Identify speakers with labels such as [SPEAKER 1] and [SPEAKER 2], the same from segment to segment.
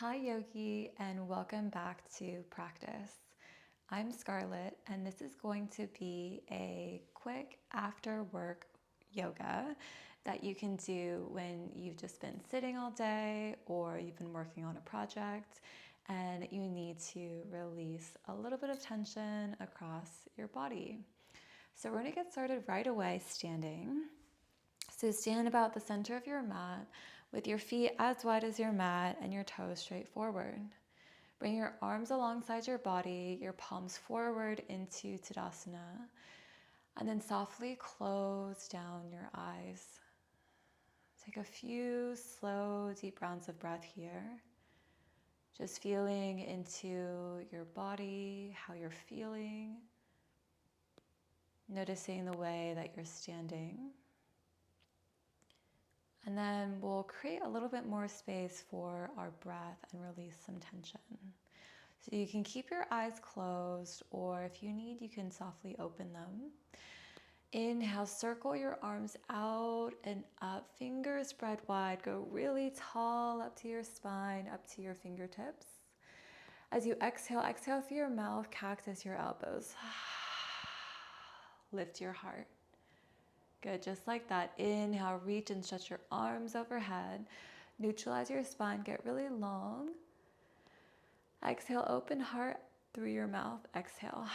[SPEAKER 1] Hi Yogi, and welcome back to practice. I'm Scarlett, and this is going to be a quick after work yoga that you can do when you've just been sitting all day or you've been working on a project and you need to release a little bit of tension across your body. So we're going to get started right away standing. So stand about the center of your mat with your feet as wide as your mat and your toes straight forward. Bring your arms alongside your body, your palms forward into Tadasana, and then softly close down your eyes. Take a few slow, deep rounds of breath here. Just feeling into your body, how you're feeling. Noticing the way that you're standing. And then we'll create a little bit more space for our breath and release some tension. So you can keep your eyes closed, or if you need, you can softly open them. Inhale, circle your arms out and up, fingers spread wide, go really tall up to your spine, up to your fingertips. As you exhale, exhale through your mouth, cactus your elbows. Lift your heart. Good, just like that. Inhale, reach and stretch your arms overhead. Neutralize your spine, get really long. Exhale, open heart through your mouth. Exhale.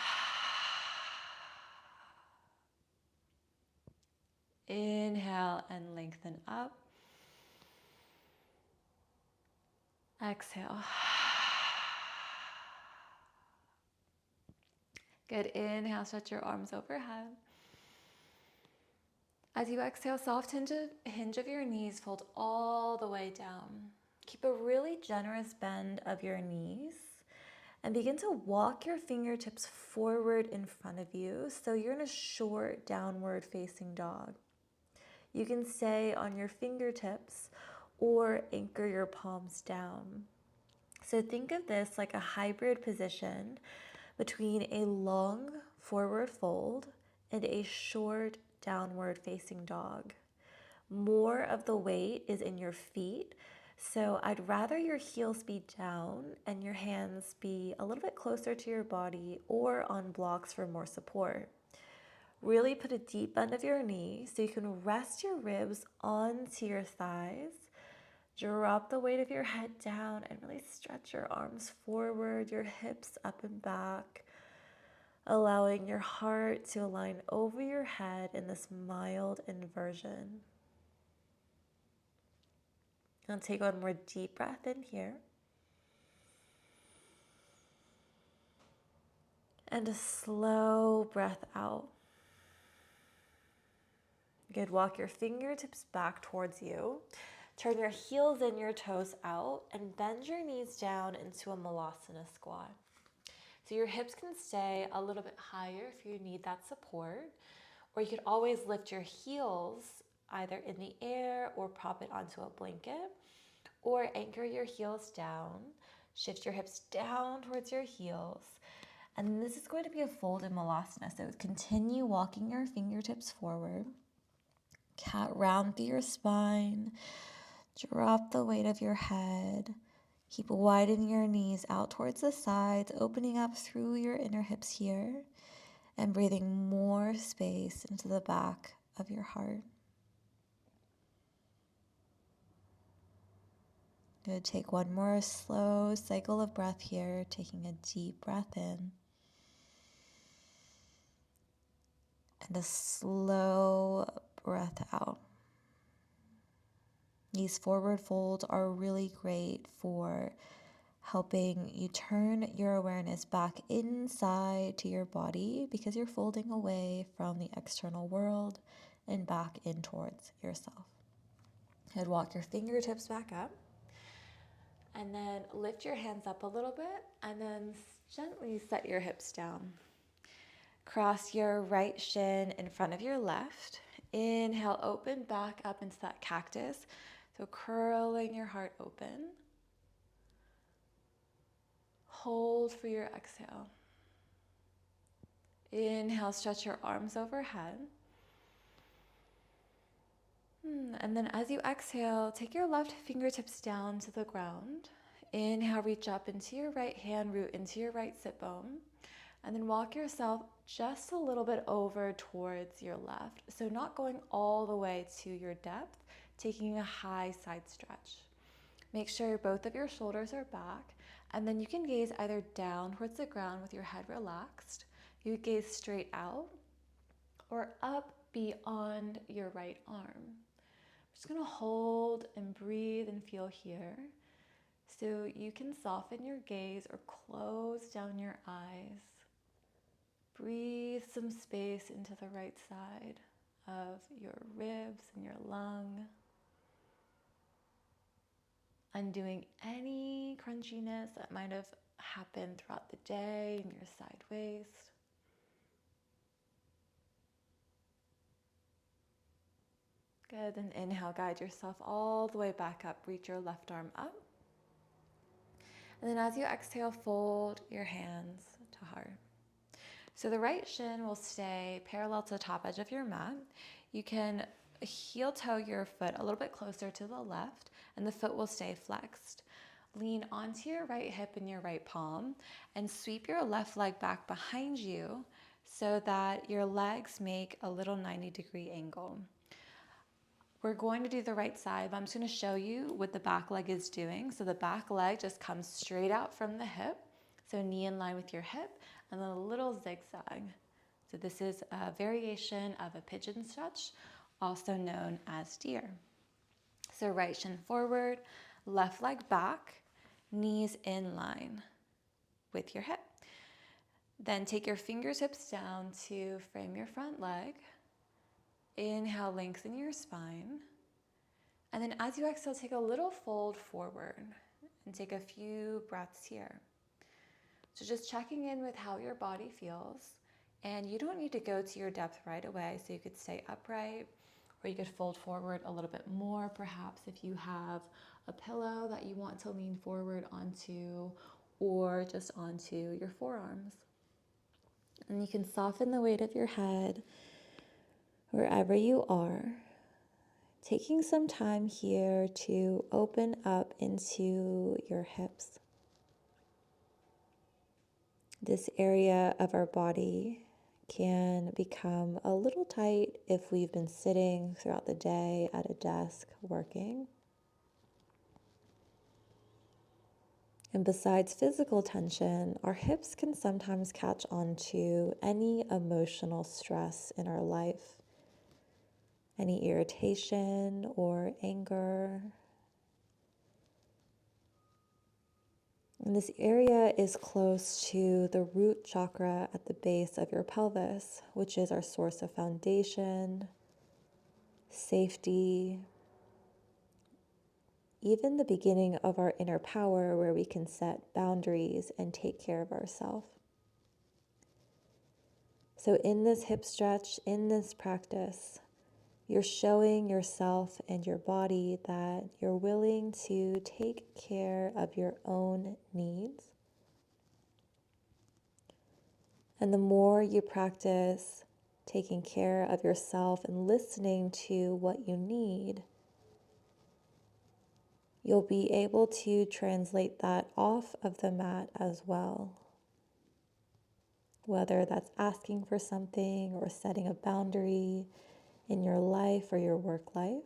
[SPEAKER 1] Inhale and lengthen up. Exhale. Good, inhale, stretch your arms overhead. As you exhale, soft hinge of your knees, fold all the way down. Keep a really generous bend of your knees and begin to walk your fingertips forward in front of you. So you're in a short downward facing dog. You can stay on your fingertips or anchor your palms down. So think of this like a hybrid position between a long forward fold and a short downward facing dog. More of the weight is in your feet, so I'd rather your heels be down and your hands be a little bit closer to your body or on blocks for more support. Really put a deep bend of your knee so you can rest your ribs onto your thighs. Drop the weight of your head down and really stretch your arms forward, your hips up and back, allowing your heart to align over your head in this mild inversion. Now take one more deep breath in here. And a slow breath out. Good, walk your fingertips back towards you. Turn your heels in, your toes out, and bend your knees down into a Malasana squat. So your hips can stay a little bit higher if you need that support, or you could always lift your heels either in the air or prop it onto a blanket, or anchor your heels down, shift your hips down towards your heels, and this is going to be a folded Malasana. So continue walking your fingertips forward, cat round through your spine, drop the weight of your head, keep widening your knees out towards the sides, opening up through your inner hips here, and breathing more space into the back of your heart. Good, take one more slow cycle of breath here, taking a deep breath in. And a slow breath out. These forward folds are really great for helping you turn your awareness back inside to your body because you're folding away from the external world and back in towards yourself. And walk your fingertips back up. And then lift your hands up a little bit and then gently set your hips down. Cross your right shin in front of your left. Inhale, open back up into that cactus. So curling your heart open. Hold for your exhale. Inhale, stretch your arms overhead. And then as you exhale, take your left fingertips down to the ground. Inhale, reach up into your right hand, root into your right sit bone. And then walk yourself just a little bit over towards your left. So not going all the way to your depth, taking a high side stretch. Make sure both of your shoulders are back, and then you can gaze either down towards the ground with your head relaxed. You gaze straight out or up beyond your right arm. I'm just gonna hold and breathe and feel here. So you can soften your gaze or close down your eyes. Breathe some space into the right side of your ribs and your lung. Undoing any crunchiness that might have happened throughout the day in your side waist. Good, and inhale, guide yourself all the way back up. Reach your left arm up. And then as you exhale, fold your hands to heart. So the right shin will stay parallel to the top edge of your mat. You can heel toe your foot a little bit closer to the left, and the foot will stay flexed. Lean onto your right hip and your right palm and sweep your left leg back behind you so that your legs make a little 90-degree angle. We're going to do the right side, but I'm just going to show you what the back leg is doing. So the back leg just comes straight out from the hip. So knee in line with your hip and then a little zigzag. So this is a variation of a pigeon stretch, also known as deer. So right shin forward, left leg back, knees in line with your hip. Then take your fingertips down to frame your front leg. Inhale, lengthen your spine. And then as you exhale, take a little fold forward and take a few breaths here. So just checking in with how your body feels. And you don't need to go to your depth right away. So you could stay upright, or you could fold forward a little bit more, perhaps if you have a pillow that you want to lean forward onto, or just onto your forearms. And you can soften the weight of your head wherever you are, taking some time here to open up into your hips. This area of our body can become a little tight if we've been sitting throughout the day at a desk working. And besides physical tension, our hips can sometimes catch on to any emotional stress in our life, any irritation or anger. And this area is close to the root chakra at the base of your pelvis, which is our source of foundation, safety, even the beginning of our inner power, where we can set boundaries and take care of ourselves. So in this hip stretch, in this practice, you're showing yourself and your body that you're willing to take care of your own needs. And the more you practice taking care of yourself and listening to what you need, you'll be able to translate that off of the mat as well. Whether that's asking for something or setting a boundary in your life or your work life.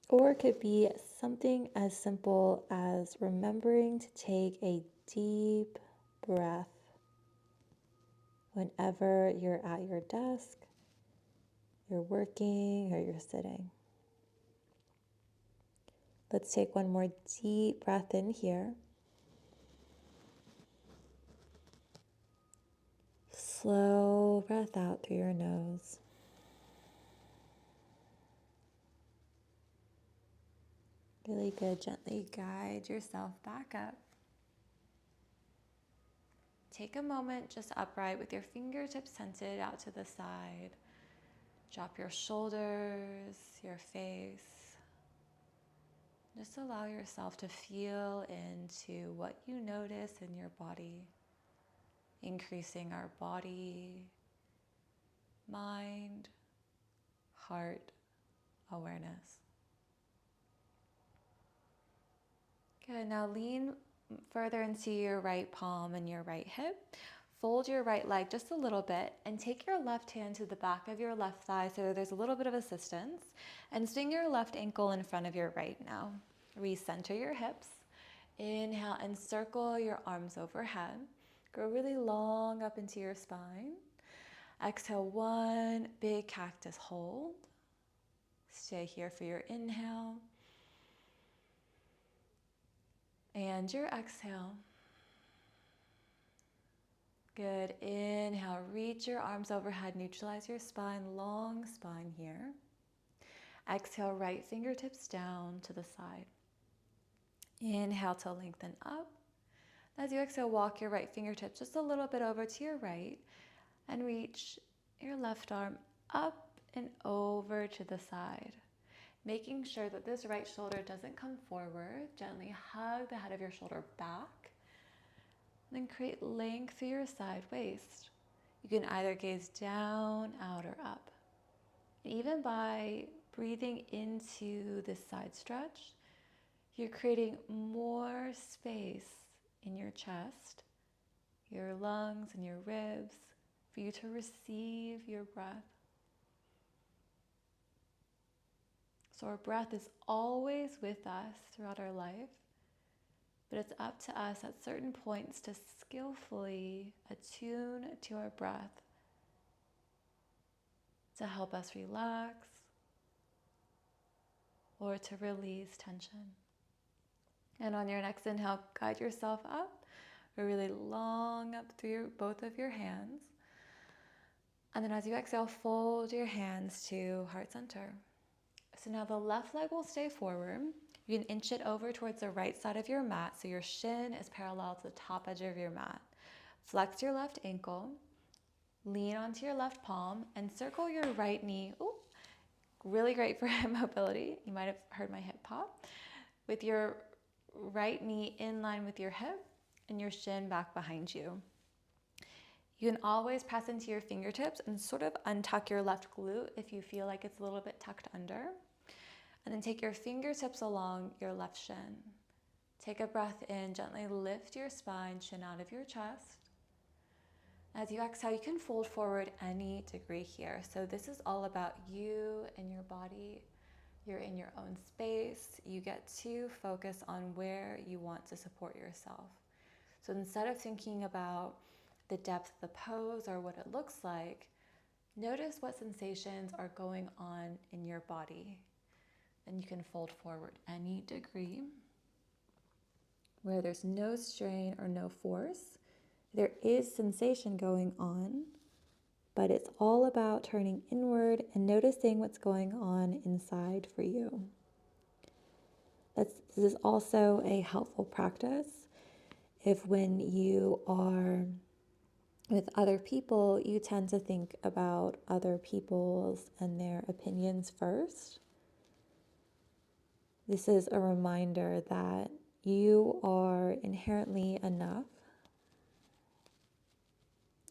[SPEAKER 1] Or it could be something as simple as remembering to take a deep breath whenever you're at your desk, you're working, or you're sitting. Let's take one more deep breath in here. Slow breath out through your nose. Really good. Gently guide yourself back up. Take a moment just upright with your fingertips tented out to the side. Drop your shoulders, your face. Just allow yourself to feel into what you notice in your body, increasing our body, mind, heart awareness. Good. Now lean further into your right palm and your right hip. Fold your right leg just a little bit and take your left hand to the back of your left thigh so there's a little bit of assistance, and swing your left ankle in front of your right now. Recenter your hips. Inhale and circle your arms overhead. Go really long up into your spine. Exhale, one big cactus hold. Stay here for your inhale. And your exhale. Good. Inhale, reach your arms overhead, neutralize your spine, long spine here. Exhale, right fingertips down to the side. Inhale to lengthen up. As you exhale, walk your right fingertips just a little bit over to your right and reach your left arm up and over to the side. Making sure that this right shoulder doesn't come forward. Gently hug the head of your shoulder back. Then create length through your side waist. You can either gaze down, out, or up. And even by breathing into this side stretch, you're creating more space in your chest, your lungs, and your ribs for you to receive your breath. So our breath is always with us throughout our life, but it's up to us at certain points to skillfully attune to our breath to help us relax or to release tension. And on your next inhale, guide yourself up, or really long up through both of your hands. And then as you exhale, fold your hands to heart center. So now the left leg will stay forward. You can inch it over towards the right side of your mat so your shin is parallel to the top edge of your mat. Flex your left ankle, lean onto your left palm, and circle your right knee. Ooh, really great for hip mobility. You might have heard my hip pop. With your right knee in line with your hip and your shin back behind you. You can always press into your fingertips and sort of untuck your left glute if you feel like it's a little bit tucked under. And then take your fingertips along your left shin. Take a breath in, gently lift your spine, chin out of your chest. As you exhale, you can fold forward any degree here. So this is all about you and your body. You're in your own space. You get to focus on where you want to support yourself. So instead of thinking about the depth of the pose or what it looks like, notice what sensations are going on in your body. And you can fold forward any degree where there's no strain or no force. There is sensation going on, but it's all about turning inward and noticing what's going on inside for you. This is also a helpful practice if when you are with other people, you tend to think about other people's and their opinions first. This is a reminder that you are inherently enough,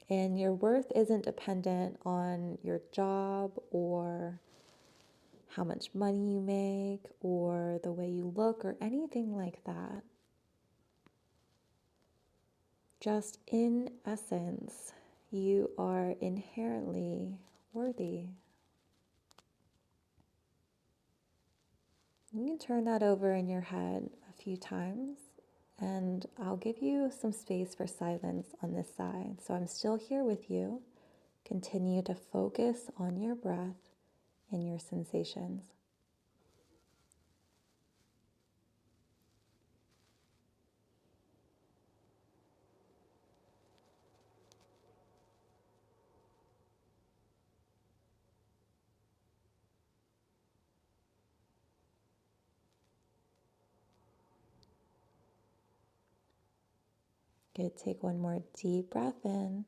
[SPEAKER 1] and your worth isn't dependent on your job or how much money you make or the way you look or anything like that. Just in essence, you are inherently worthy. You can turn that over in your head a few times, and I'll give you some space for silence on this side. So I'm still here with you. Continue to focus on your breath and your sensations. Good. Take one more deep breath in.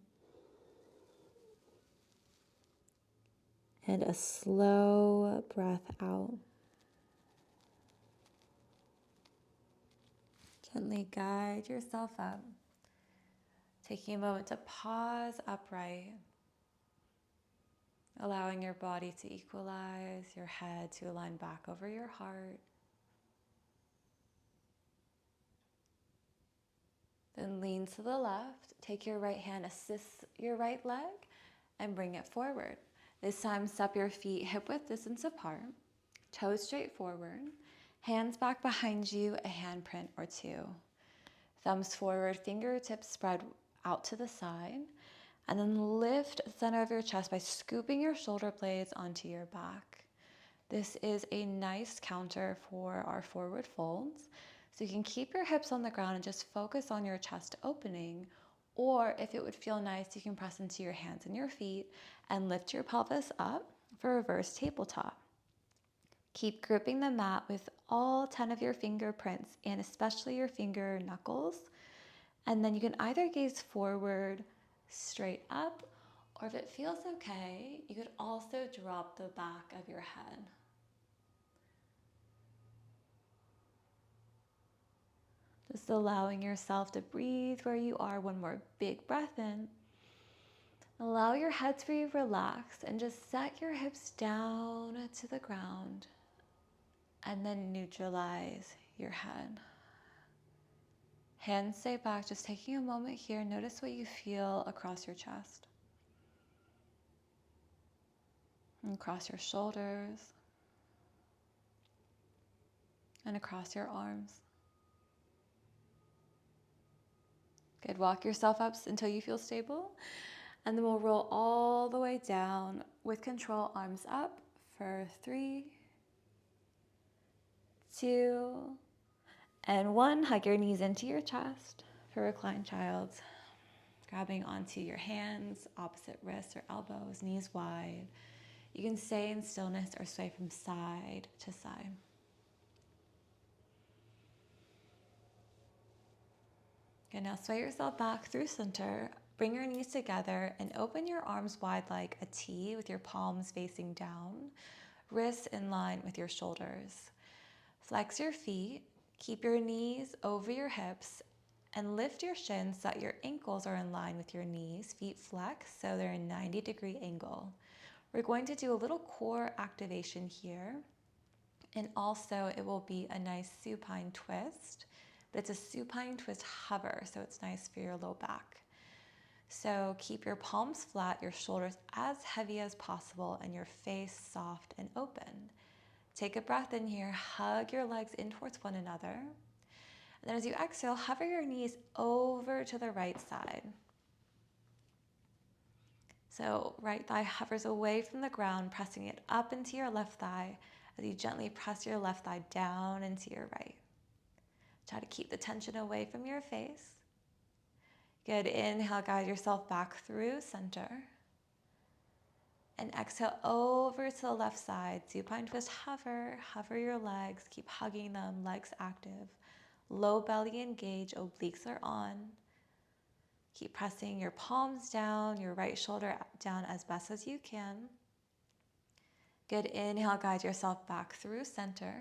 [SPEAKER 1] And a slow breath out. Gently guide yourself up. Taking a moment to pause upright. Allowing your body to equalize, your head to align back over your heart. Then lean to the left. Take your right hand, assist your right leg, and bring it forward. This time, step your feet hip-width distance apart, toes straight forward, hands back behind you, a handprint or two. Thumbs forward, fingertips spread out to the side, and then lift the center of your chest by scooping your shoulder blades onto your back. This is a nice counter for our forward folds. So you can keep your hips on the ground and just focus on your chest opening. Or if it would feel nice, you can press into your hands and your feet and lift your pelvis up for reverse tabletop. Keep gripping the mat with all 10 of your fingerprints and especially your finger knuckles. And then you can either gaze forward, straight up, or if it feels okay, you could also drop the back of your head. Just allowing yourself to breathe where you are. One more big breath in. Allow your head to be relaxed and just set your hips down to the ground and then neutralize your head. Hands stay back, just taking a moment here. Notice what you feel across your chest, and across your shoulders, and across your arms. Good, walk yourself up until you feel stable. And then we'll roll all the way down with control, arms up for 3, 2, and 1. Hug your knees into your chest for reclined child. Grabbing onto your hands, opposite wrists or elbows, knees wide. You can stay in stillness or sway from side to side. Okay, now sway yourself back through center. Bring your knees together and open your arms wide like a T with your palms facing down, wrists in line with your shoulders. Flex your feet, keep your knees over your hips, and lift your shins so that your ankles are in line with your knees, feet flex so they're in 90-degree angle. We're going to do a little core activation here, and also it will be a nice supine twist, but it's a supine twist hover, so it's nice for your low back. So keep your palms flat, your shoulders as heavy as possible, and your face soft and open. Take a breath in here, hug your legs in towards one another. And then as you exhale, hover your knees over to the right side. So right thigh hovers away from the ground, pressing it up into your left thigh as you gently press your left thigh down into your right. Try to keep the tension away from your face. Good, inhale, guide yourself back through center. And exhale over to the left side. Supine twist, hover your legs, keep hugging them, legs active. Low belly engage, obliques are on. Keep pressing your palms down, your right shoulder down as best as you can. Good, inhale, guide yourself back through center.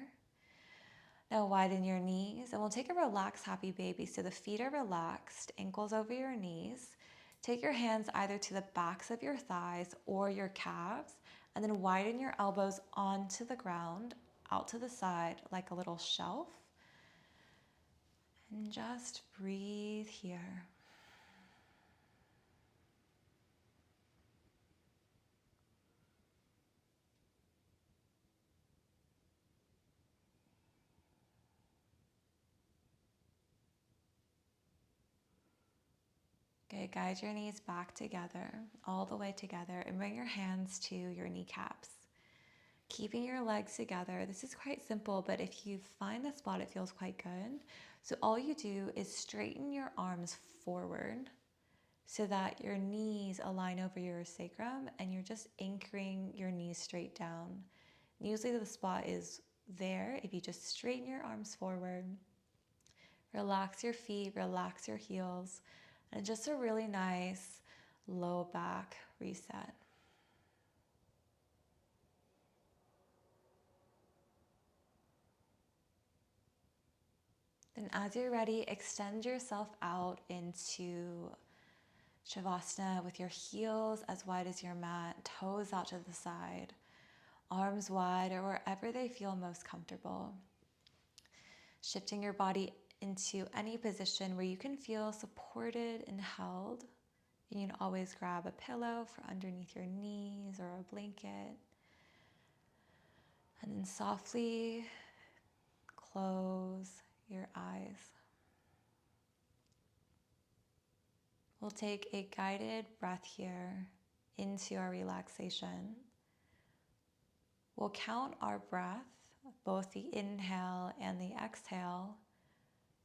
[SPEAKER 1] Now widen your knees and we'll take a relaxed happy baby. So the feet are relaxed, ankles over your knees. Take your hands either to the backs of your thighs or your calves, and then widen your elbows onto the ground, out to the side like a little shelf. And just breathe here. Okay, guide your knees back together, all the way together, and bring your hands to your kneecaps. Keeping your legs together. This is quite simple, but if you find the spot, it feels quite good. So all you do is straighten your arms forward so that your knees align over your sacrum and you're just anchoring your knees straight down. Usually the spot is there if you just straighten your arms forward. Relax your feet, relax your heels. And just a really nice low back reset. Then as you're ready, extend yourself out into Savasana with your heels as wide as your mat, toes out to the side, arms wide or wherever they feel most comfortable. Shifting your body into any position where you can feel supported and held. You can always grab a pillow for underneath your knees or a blanket. And then softly close your eyes. We'll take a guided breath here into our relaxation. We'll count our breath, both the inhale and the exhale,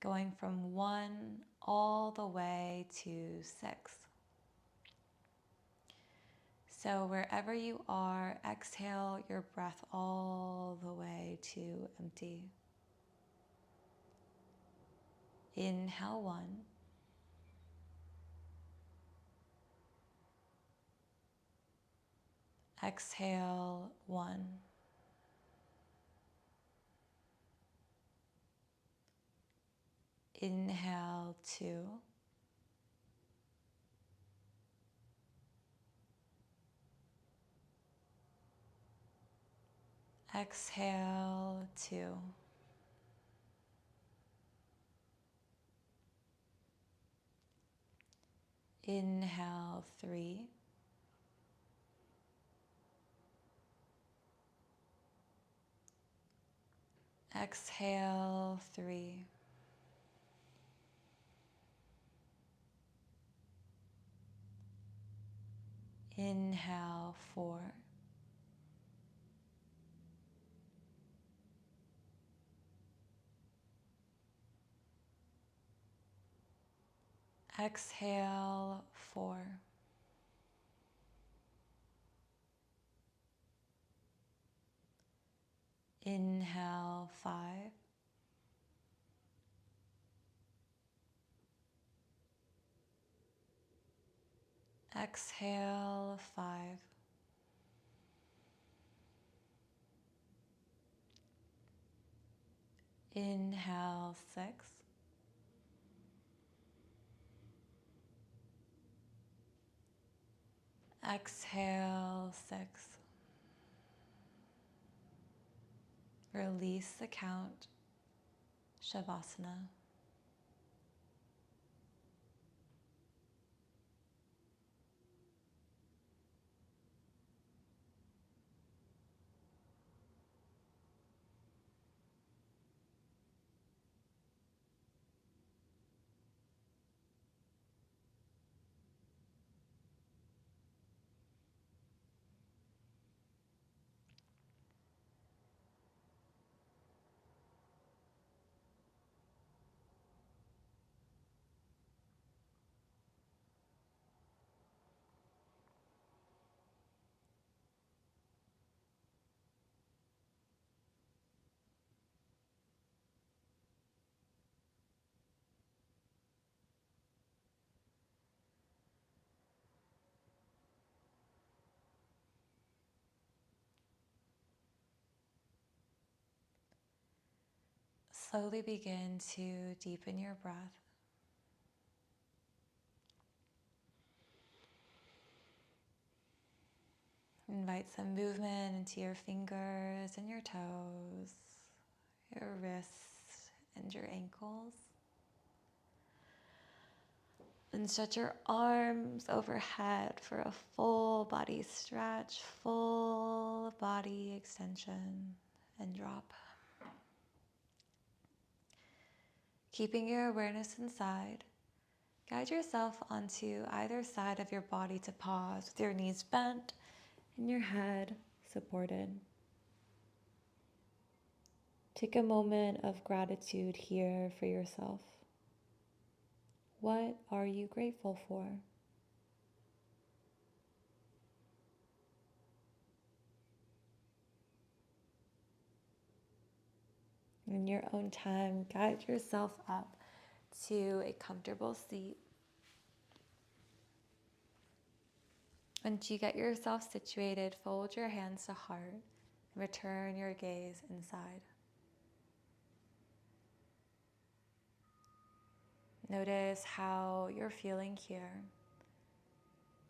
[SPEAKER 1] going from 1 all the way to 6. So wherever you are, exhale your breath all the way to empty. Inhale 1. Exhale 1. Inhale 2. Exhale 2. Inhale 3. Exhale 3. Inhale 4. Exhale 4. Inhale 5. Exhale 5. Inhale 6. Exhale 6. Release the count. Savasana. Slowly begin to deepen your breath. Invite some movement into your fingers and your toes, your wrists and your ankles. And stretch your arms overhead for a full body stretch, full body extension, and drop. Keeping your awareness inside, guide yourself onto either side of your body to pause with your knees bent and your head supported. Take a moment of gratitude here for yourself. What are you grateful for? In your own time, guide yourself up to a comfortable seat. Once you get yourself situated, fold your hands to heart and return your gaze inside. Notice how you're feeling here.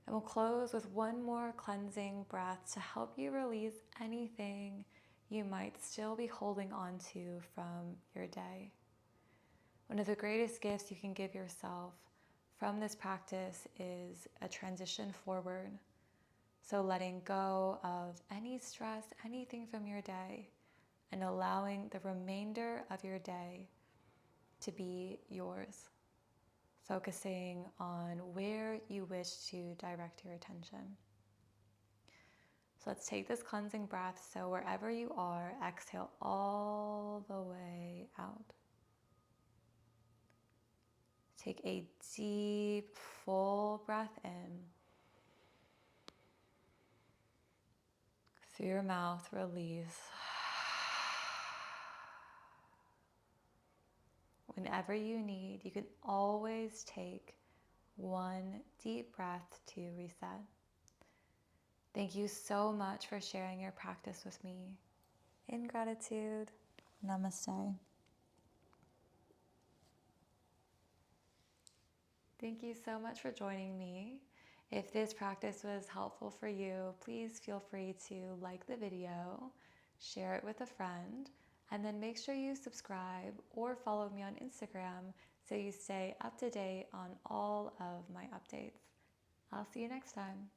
[SPEAKER 1] And we'll close with one more cleansing breath to help you release anything you might still be holding on to from your day. One of the greatest gifts you can give yourself from this practice is a transition forward. So letting go of any stress, anything from your day, and allowing the remainder of your day to be yours. Focusing on where you wish to direct your attention. So let's take this cleansing breath. So wherever you are, exhale all the way out. Take a deep, full breath in. Through your mouth, release. Whenever you need, you can always take one deep breath to reset. Thank you so much for sharing your practice with me. In gratitude, namaste. Thank you so much for joining me. If this practice was helpful for you, please feel free to like the video, share it with a friend, and then make sure you subscribe or follow me on Instagram so you stay up to date on all of my updates. I'll see you next time.